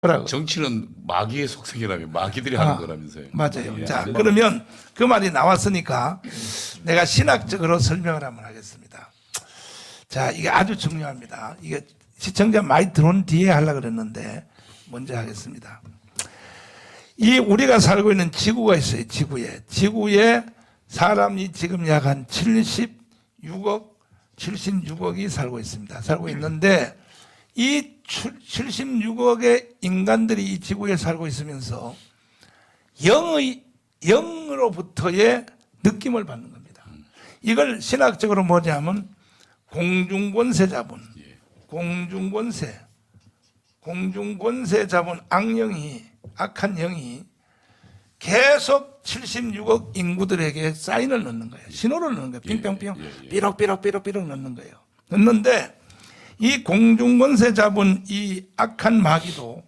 뭐라고? 정치는 마귀의 속성이라며 마귀들이 하는 거라면서요. 맞아요. 예, 자, 안 그러면 그 말이 나왔으니까 내가 신학적으로 설명을 한번 하겠습니다. 자, 이게 아주 중요합니다. 이게 시청자 많이 들어온 뒤에 하려고 그랬는데 먼저 하겠습니다. 이 우리가 살고 있는 지구가 있어요. 지구에 사람이 지금 약 한 76억이 살고 있습니다. 살고 있는데 이 76억의 인간들이 이 지구에 살고 있으면서 영으로부터의 느낌을 받는 겁니다. 이걸 신학적으로 뭐냐면 공중권세 자본, 공중권세 자본 악한 영이 계속 76억 인구들에게 사인을 넣는 거예요. 신호를 넣는 거예요. 빙빙빙, 삐록삐록 넣는 거예요. 넣는데 이 공중권세 자본 이 악한 마귀도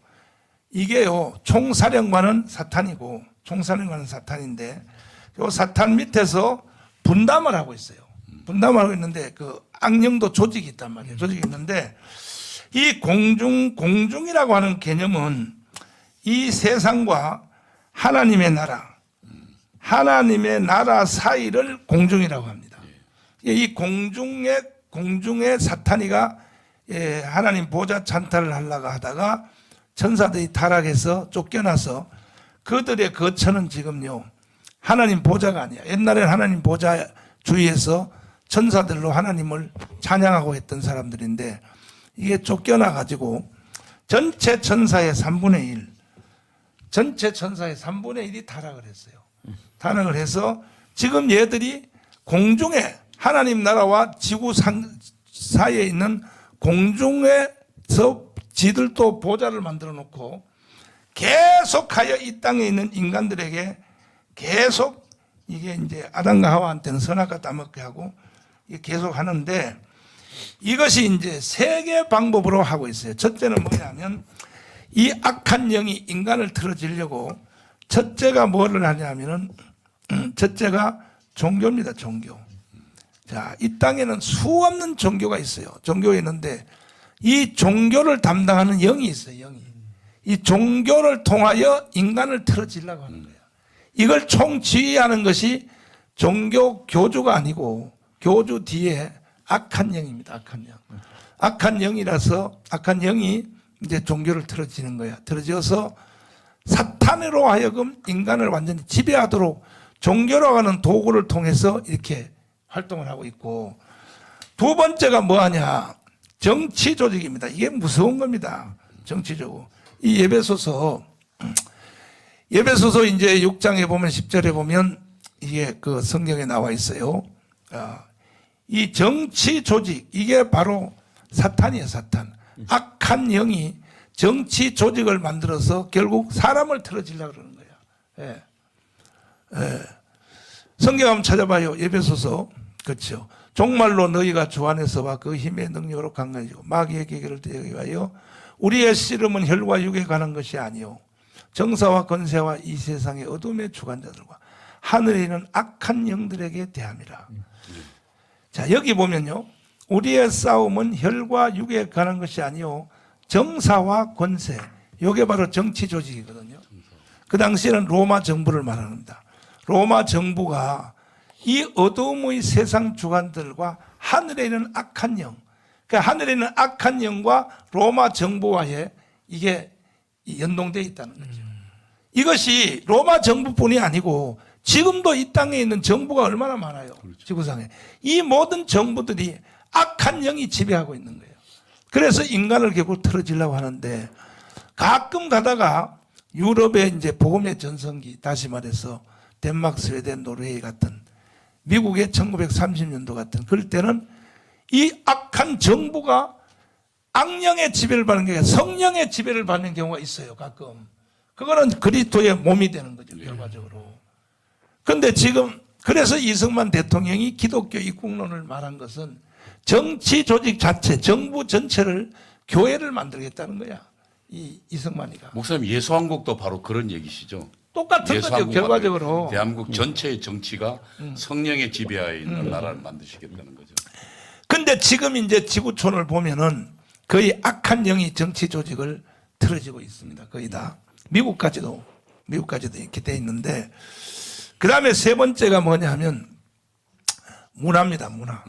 이게요, 총사령관은 사탄이고, 총사령관은 사탄인데, 요 사탄 밑에서 분담을 하고 있어요. 분담을 하고 있는데, 그 악령도 조직이 있단 말이에요. 조직이 있는데, 이 공중이라고 하는 개념은 이 세상과 하나님의 나라 사이를 공중이라고 합니다. 이 공중의 사탄이가 하나님 보좌 찬탈을 하려고 하다가 천사들이 타락해서 쫓겨나서 그들의 거처는 지금요 하나님 보좌가 아니야. 옛날에는 하나님 보좌 주위에서 천사들로 하나님을 찬양하고 했던 사람들인데 이게 쫓겨나 가지고 전체 천사의 3분의 1이 타락을 했어요. 타락을 해서 지금 얘들이 공중에 하나님 나라와 지구 사이에 있는 공중에서 지들도 보좌를 만들어 놓고 계속하여 이 땅에 있는 인간들에게 계속 이게 이제 아담과 하와한테는 선악과 따먹게 하고 이게 계속 하는데 이것이 이제 세 개의 방법으로 하고 있어요. 첫째는 뭐냐면 이 악한 영이 인간을 틀어지려고 첫째가 뭐를 하냐면은 첫째가 종교입니다. 종교. 자, 이 땅에는 수없는 종교가 있어요. 종교가 있는데 이 종교를 담당하는 영이 있어요. 영이. 이 종교를 통하여 인간을 틀어지려고 하는 거예요. 이걸 총지휘하는 것이 종교 교주가 아니고 교주 뒤에 악한 영입니다. 악한 영. 악한 영이라서 악한 영이 이제 종교를 틀어지는 거야. 틀어져서 사탄으로 하여금 인간을 완전히 지배하도록 종교라고 하는 도구를 통해서 이렇게 활동을 하고 있고 두 번째가 뭐하냐? 정치 조직입니다. 이게 무서운 겁니다. 정치적으로. 이 예배소서 이제 6장에 보면 10절에 보면 이게 그 성경에 나와 있어요. 이 정치 조직 이게 바로 사탄이에요. 사탄. 악한 영이 정치 조직을 만들어서 결국 사람을 틀어지려고 그러는 거예요. 예. 예. 성경 한번 찾아봐요. 예배소서. 그렇죠. 정말로 너희가 주 안에서와 그 힘의 능력으로 강건해지고 마귀의 계계를 되기 위하여 우리의 씨름은 혈과 육에 관한 것이 아니요 정사와 권세와 이 세상의 어둠의 주관자들과 하늘에 있는 악한 영들에게 대함이라. 자, 여기 보면요. 우리의 싸움은 혈과 육에 관한 것이 아니요 정사와 권세. 이게 바로 정치 조직이거든요. 그 당시에는 로마 정부를 말합니다. 로마 정부가 이 어두움의 세상 주관들과 하늘에 있는 악한 영, 그러니까 하늘에 있는 악한 영과 로마 정부와의 이게 연동되어 있다는 거죠. 이것이 로마 정부뿐이 아니고 지금도 이 땅에 있는 정부가 얼마나 많아요. 그렇죠. 지구상에. 이 모든 정부들이 악한 영이 지배하고 있는 거예요. 그래서 인간을 결국 틀어지려고 하는데 가끔 가다가 유럽의 이제 복음의 전성기, 다시 말해서 덴마크, 스웨덴, 노르웨이 같은 미국의 1930년도 같은 그럴 때는 이 악한 정부가 악령의 지배를 받는 게 아니라 성령의 지배를 받는 경우가 있어요. 가끔. 그거는 그리스도의 몸이 되는 거죠. 결과적으로. 그런데 지금 그래서 이승만 대통령이 기독교 입국론을 말한 것은 정치 조직 자체, 정부 전체를 교회를 만들겠다는 거야. 이승만이가. 목사님 예수왕국도 바로 그런 얘기시죠. 똑같은 거죠. 결과적으로. 대한민국 전체의 정치가 성령의 지배하에 있는 나라를 만드시겠다는 거죠. 근데 지금 이제 지구촌을 보면은 거의 악한 영이 정치 조직을 틀어지고 있습니다. 거의 다. 미국까지도 이렇게 돼 있는데, 그 다음에 세 번째가 뭐냐 하면 문화입니다. 문화.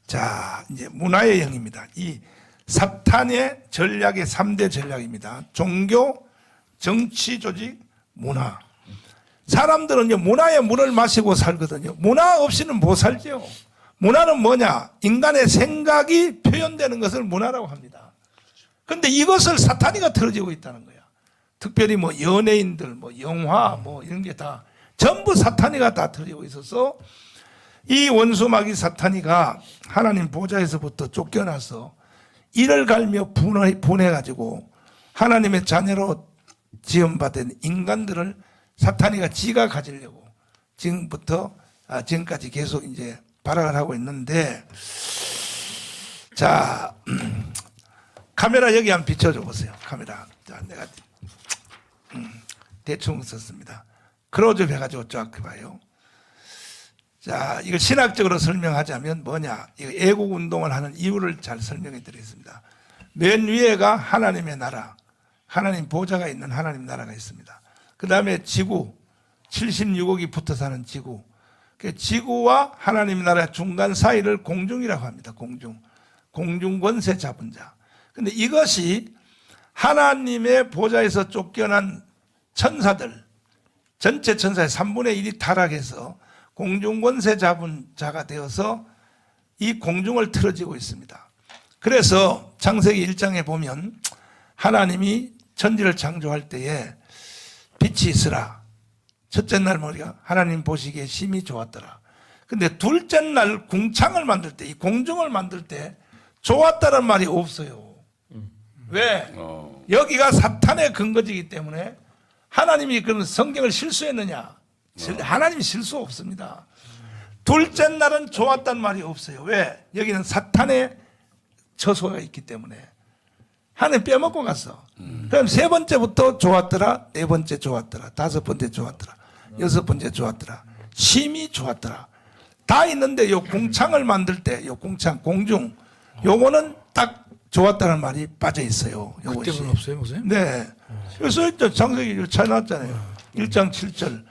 자, 이제 문화의 영입니다. 이 사탄의 전략의 3대 전략입니다. 종교, 정치, 조직, 문화. 사람들은 이제 문화의 물을 마시고 살거든요. 문화 없이는 못 살죠. 문화는 뭐냐? 인간의 생각이 표현되는 것을 문화라고 합니다. 그런데 이것을 사탄이가 틀어지고 있다는 거야. 특별히 뭐 연예인들, 뭐 영화, 뭐 이런 게 다 전부 사탄이가 다 틀어지고 있어서 이 원수마귀 사탄이가 하나님 보좌에서부터 쫓겨나서 이를 갈며 분해가지고 하나님의 자녀로 지음받은 인간들을 사탄이가 지가 가지려고 지금까지 계속 이제 발악을 하고 있는데, 자, 카메라 여기 한번 비춰줘 보세요. 카메라. 자, 내가 대충 썼습니다. 클로즈업 해가지고 쫙 봐요. 자, 이걸 신학적으로 설명하자면 뭐냐? 이거 애국 운동을 하는 이유를 잘 설명해 드리겠습니다. 맨 위에가 하나님의 나라, 하나님 보좌가 있는 하나님 나라가 있습니다. 그 다음에 지구, 76억이 붙어 사는 지구. 그 지구와 하나님 나라 중간 사이를 공중이라고 합니다. 공중 권세 잡은 자. 근데 이것이 하나님의 보좌에서 쫓겨난 천사들, 전체 천사의 3분의 1이 타락해서 공중 권세 잡은 자가 되어서 이 공중을 틀어지고 있습니다. 그래서 창세기 1장에 보면 하나님이 천지를 창조할 때에 빛이 있으라. 첫째 날 머리가 하나님 보시기에 심히 좋았더라. 근데 둘째 날 궁창을 만들 때, 이 공중을 만들 때 좋았다는 말이 없어요. 왜? 여기가 사탄의 근거지이기 때문에 하나님이 그런 성경을 실수했느냐? 하나님이 실수 없습니다. 둘째 날은 좋았다는 말이 없어요. 왜? 여기는 사탄의 처소가 있기 때문에. 하나님 빼먹고 갔어. 그럼 세 번째부터 좋았더라, 네 번째 좋았더라, 다섯 번째 좋았더라, 여섯 번째 좋았더라, 심히 좋았더라. 다 있는데 요 궁창을 만들 때, 요 궁창, 공중, 요거는 딱 좋았다는 말이 빠져 있어요. 그때는 없어요, 목사님? 네. 그래서 일단 창세기 찾아놨잖아요. 1장 7절.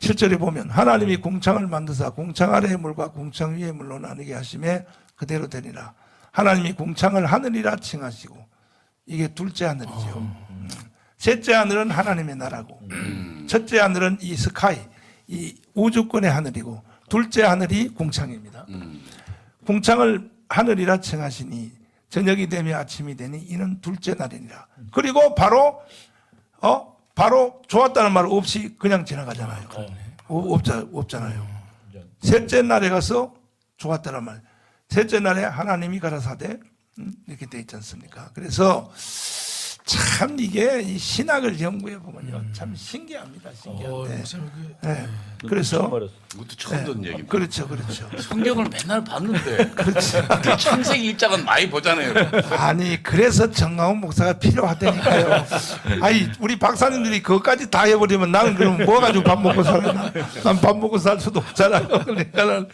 7절에 보면 하나님이 궁창을 만드사 궁창 아래의 물과 궁창 위의 물로 나누게 하심에 그대로 되니라. 하나님이 궁창을 하늘이라 칭하시고, 이게 둘째 하늘이죠. 셋째 하늘은 하나님의 나라고, 첫째 하늘은 이 스카이, 이 우주권의 하늘이고, 둘째 하늘이 궁창입니다. 궁창을 하늘이라 칭하시니 저녁이 되며 아침이 되니 이는 둘째 날이니라. 그리고 바로 좋았다는 말 없이 그냥 지나가잖아요. 없잖아요. 셋째 날에 가서 좋았다는 말. 셋째 날에 하나님이 가라사대 이렇게 돼 있지 않습니까? 그래서 참 이게 이 신학을 연구해 보면요, 참 신기합니다. 신기한데. 네. 그래서 그것도 처음 듣는 얘기입니다. 그렇죠. 성경을 맨날 봤는데 그 창세기 1장은 많이 보잖아요. 아니, 그래서 정강훈 목사가 필요하다니까요. 아니, 우리 박사님들이 그것까지 다 해버리면 나는 그럼 뭐 가지고 밥 먹고 살아나? 난 밥 먹고 살 수도 없잖아요. 그러니까는.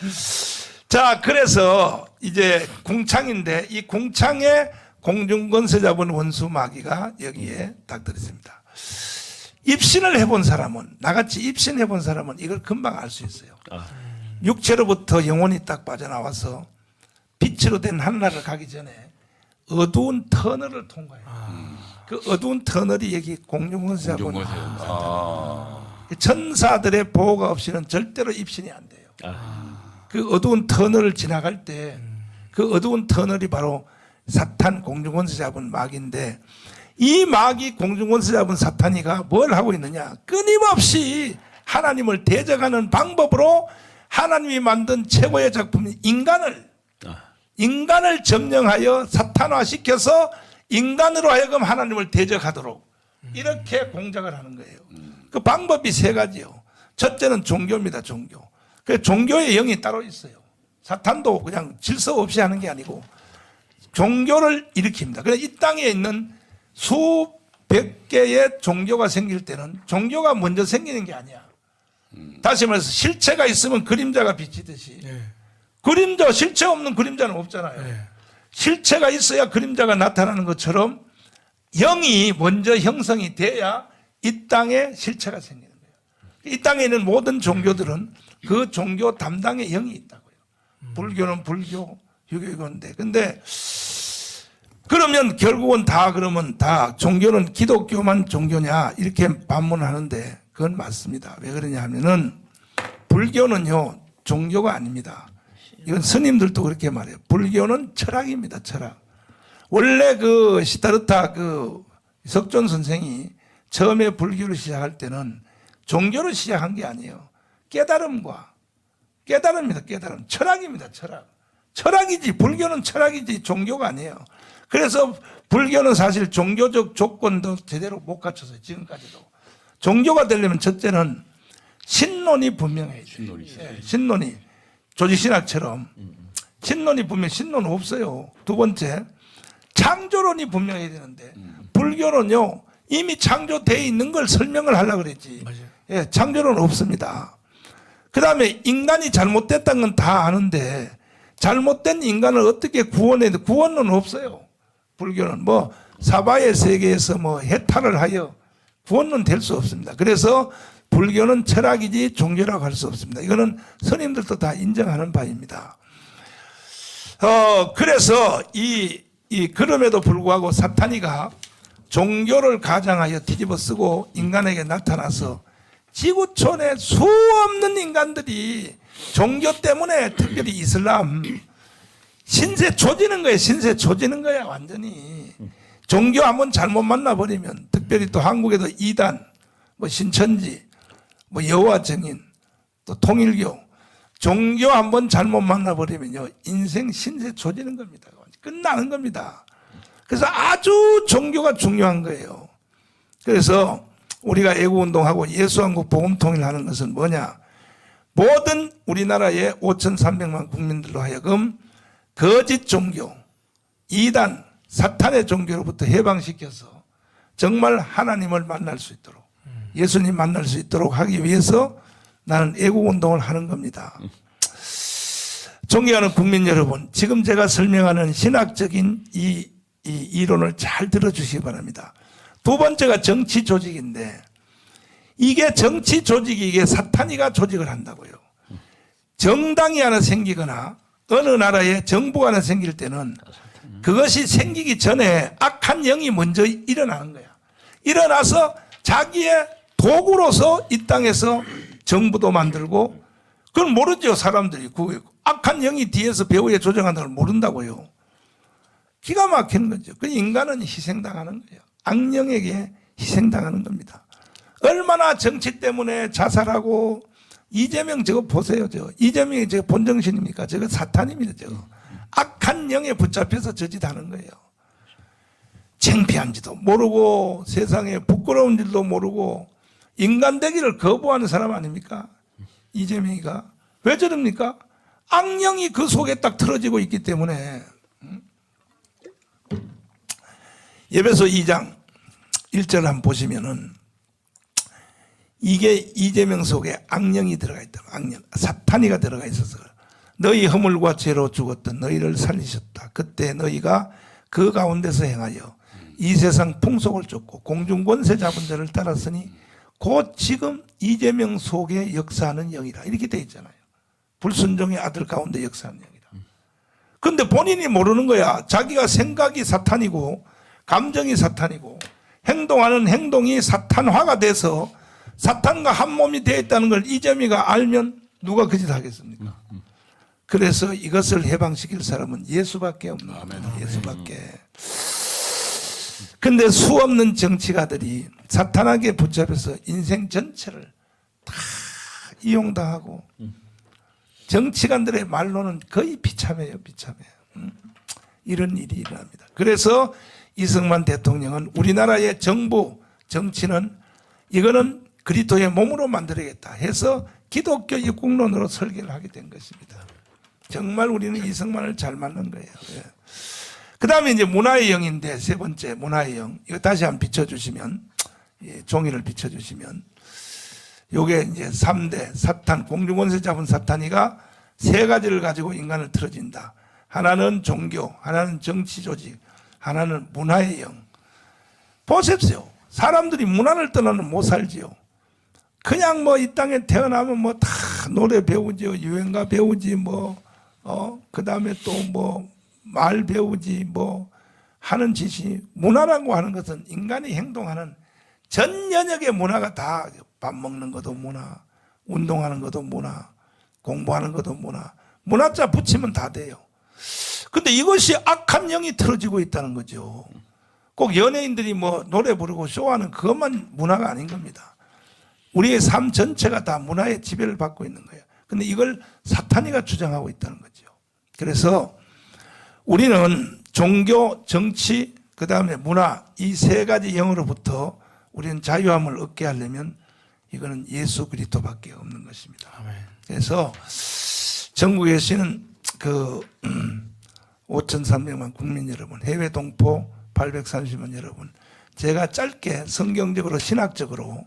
자, 그래서 이제 궁창인데 이 궁창에 공중권세 잡은 원수 마귀가 여기에 딱 들어있습니다. 입신을 해본 사람은, 나같이 입신해본 사람은 이걸 금방 알 수 있어요. 육체로부터 영혼이 딱 빠져나와서 빛으로 된 하늘나라를 가기 전에 어두운 터널을 통과해요. 그 어두운 터널이 여기 공중권세 잡은 천사들의 보호가 없이는 절대로 입신이 안 돼요. 그 어두운 터널을 지나갈 때 그 어두운 터널이 바로 사탄 공중권세 잡은 마귀인데, 이 마귀 공중권세 잡은 사탄이가 뭘 하고 있느냐? 끊임없이 하나님을 대적하는 방법으로 하나님이 만든 최고의 작품인 인간을 점령하여 사탄화시켜서 인간으로 하여금 하나님을 대적하도록 이렇게 공작을 하는 거예요. 그 방법이 세 가지요. 첫째는 종교입니다. 그 종교의 영이 따로 있어요. 사탄도 그냥 질서 없이 하는 게 아니고 종교를 일으킵니다. 그래서 이 땅에 있는 수백 개의 종교가 생길 때는 종교가 먼저 생기는 게 아니야. 다시 말해서 실체가 있으면 그림자가 비치듯이 실체 없는 그림자는 없잖아요. 실체가 있어야 그림자가 나타나는 것처럼 영이 먼저 형성이 돼야 이 땅에 실체가 생기는 거예요. 이 땅에 있는 모든 종교들은 그 종교 담당의 영이 있다고요. 불교는 불교, 유교인데. 근데 그러면 결국은 그러면 다 종교는 기독교만 종교냐 이렇게 반문하는데 그건 맞습니다. 왜 그러냐 하면은 불교는요 종교가 아닙니다. 이건 스님들도 그렇게 말해요. 불교는 철학입니다. 철학. 원래 그 시타르타 그 석존 선생이 처음에 불교를 시작할 때는 종교를 시작한 게 아니에요. 깨달음입니다. 깨달음. 철학입니다. 철학. 철학이지. 불교는 철학이지 종교가 아니에요. 그래서 불교는 사실 종교적 조건도 제대로 못 갖춰서 지금까지도. 종교가 되려면 첫째는 신론이 분명해야 돼요. 신론이. 조지신학처럼. 신론이 분명 신론 없어요. 두 번째, 창조론이 분명해야 되는데 불교는요 이미 창조되어 있는 걸 설명을 하려고 그랬지. 예, 창조론 없습니다. 그 다음에 인간이 잘못됐다는 건 다 아는데 잘못된 인간을 어떻게 구원해야 돼? 구원은 없어요. 불교는 뭐 사바의 세계에서 뭐 해탈을 하여 구원은 될 수 없습니다. 그래서 불교는 철학이지 종교라고 할 수 없습니다. 이거는 스님들도 다 인정하는 바입니다. 그래서 그럼에도 불구하고 사탄이가 종교를 가장하여 뒤집어 쓰고 인간에게 나타나서 지구촌에 수없는 인간들이 종교 때문에 특별히 이슬람 신세 조지는 거예요. 신세 조지는 거야 완전히. 종교 한번 잘못 만나버리면 특별히 또 한국에도 이단, 뭐 신천지, 뭐 여호와 증인, 또 통일교 종교 한번 잘못 만나버리면요 인생 신세 조지는 겁니다. 끝나는 겁니다. 그래서 아주 종교가 중요한 거예요. 그래서 우리가 애국운동하고 예수한국 복음통일하는 것은 뭐냐? 모든 우리나라의 5,300만 국민들로 하여금 거짓 종교, 이단, 사탄의 종교로부터 해방시켜서 정말 하나님을 만날 수 있도록 예수님 만날 수 있도록 하기 위해서 나는 애국운동을 하는 겁니다. 존경하는 국민 여러분, 지금 제가 설명하는 신학적인 이 이론을 잘 들어주시기 바랍니다. 두 번째가 정치 조직인데 이게 정치 조직이 이게 사탄이가 조직을 한다고요. 정당이 하나 생기거나 어느 나라에 정부가 하나 생길 때는 그것이 생기기 전에 악한 영이 먼저 일어나는 거야. 일어나서 자기의 도구로서 이 땅에서 정부도 만들고 그걸 모르죠 사람들이. 악한 영이 뒤에서 배후에 조정한다는 걸 모른다고요. 기가 막히는 거죠. 그 인간은 희생당하는 거예요. 악령에게 희생당하는 겁니다. 얼마나 정치 때문에 자살하고 이재명 저거 보세요. 이재명이 저거 본정신입니까? 저거 사탄입니다. 저거. 악한 영에 붙잡혀서 저짓하는 거예요. 창피한지도 모르고 세상에 부끄러운 일도 모르고 인간 되기를 거부하는 사람 아닙니까? 이재명이가. 왜 저럽니까? 악령이 그 속에 딱 틀어지고 있기 때문에. 에베소 2장 1절 한번 보시면은 이게 이재명 속에 악령이 들어가 있다. 악령, 사탄이가 들어가 있어서 너희 허물과 죄로 죽었던 너희를 살리셨다. 그때 너희가 그 가운데서 행하여 이 세상 풍속을 쫓고 공중 권세 잡은 자를 따랐으니 곧 지금 이재명 속에 역사하는 영이라 이렇게 돼 있잖아요. 불순종의 아들 가운데 역사하는 영이라. 그런데 본인이 모르는 거야. 자기가 생각이 사탄이고 감정이 사탄이고 행동하는 행동이 사탄화가 돼서 사탄과 한 몸이 되어 있다는 걸 이재명이가 알면 누가 그 짓 하겠습니까? 그래서 이것을 해방시킬 사람은 예수밖에 없는 겁니다. 예수밖에. 근데 수없는 정치가들이 사탄에게 붙잡혀서 인생 전체를 다 이용당하고 정치관들의 말로는 거의 비참해요. 비참해요. 이런 일이 일어납니다. 그래서 이승만 대통령은 우리나라의 정부 정치는 이거는 그리스도의 몸으로 만들어야겠다 해서 기독교 입국론으로 설계를 하게 된 것입니다. 정말 우리는 이승만을 잘 만난 거예요. 예. 그 다음에 이제 문화의 영인데 세 번째 문화의 영. 이거 다시 한번 비춰주시면, 예, 종이를 비춰주시면, 요게 이제 3대 사탄, 공중권세 잡은 사탄이가 세 가지를 가지고 인간을 틀어진다. 하나는 종교, 하나는 정치 조직, 하나는 문화의 영. 보십시오. 사람들이 문화를 떠나는 못 살지요. 그냥 뭐 이 땅에 태어나면 뭐 다 노래 배우지요. 유행가 배우지 그 다음에 또 뭐 말 배우지 뭐 하는 짓이 문화라고 하는 것은 인간이 행동하는 전 연역의 문화가 다 밥 먹는 것도 문화, 운동하는 것도 문화, 공부하는 것도 문화, 문화자 붙이면 다 돼요. 근데 이것이 악한 영이 틀어지고 있다는 거죠. 꼭 연예인들이 뭐 노래 부르고 쇼하는 그것만 문화가 아닌 겁니다. 우리의 삶 전체가 다 문화의 지배를 받고 있는 거예요. 근데 이걸 사탄이가 주장하고 있다는 거죠. 그래서 우리는 종교, 정치, 그 다음에 문화 이 세 가지 영으로부터 우리는 자유함을 얻게 하려면 이거는 예수 그리스도밖에 없는 것입니다. 그래서 전국에 계시는 그 5,300만 국민 여러분, 해외 동포 830만 여러분, 제가 짧게 성경적으로 신학적으로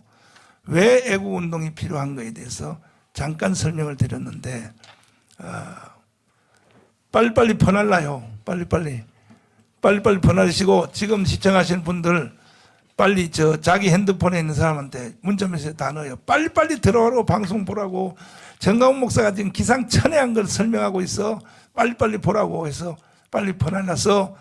왜 애국 운동이 필요한 거에 대해서 잠깐 설명을 드렸는데 빨리빨리 퍼날라요. 빨리빨리 퍼나시고 지금 시청하시는 분들 빨리 자기 핸드폰에 있는 사람한테 문자 메시지 다 넣어요. 빨리빨리 들어오라고 방송 보라고. 정강훈 목사가 지금 기상천외한 걸 설명하고 있어. 빨리빨리 보라고 해서 빨리 퍼날라서